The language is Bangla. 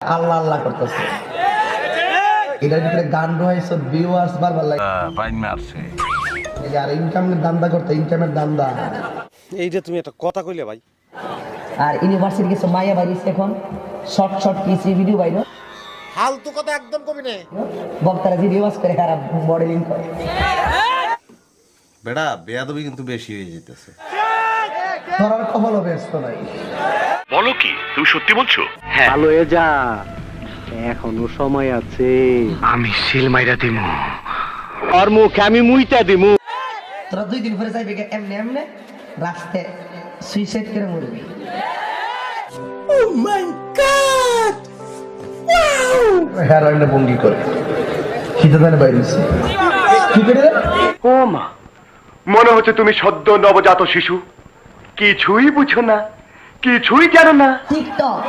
আল্লাহ আল্লাহ করতেছে, এটার ভিতরে গান রয়েছে, ভিউয়ার্স বারবার লাগে বাইন মারছে। আর ইনকামের দান্দা করতে, ইনকামের দান্দা। এইটা তুমি একটা কথা কইলে ভাই। আর ইউনিভার্সিটি কিছু মাইয়া বাইরিস এখন শর্ট শর্ট কিছু ভিডিও বাইরো, ফালতু কথা একদম কবি না। বক্তারা ভিডিও ওয়াচ করে খারাপ মডেলিং করে। বেটা বেয়াদবি কিন্তু বেশি হয়ে যেতেছে। ধরার কখনো ব্যস্ত নাই। বলো কি তুমি সত্যি বলছো? ভালো হয়ে যা, এখনো সময় আছে। আমি সিল মাইরা দিমু। আর মুখে আমি মুইটা দিমু। তোরা 2 দিন পরে যাইবে এমনি এমনি রাস্তায় সুইসাইড করে মরবি। হেরোইনে ভঙ্গি করে খিদে দানে বাইরেছে। কি করে রে? ও মা, মনে হচ্ছে তুমি সদ্য নবজাত শিশু, কিছুই বুঝো না, কিছুই জানো না। টিকটক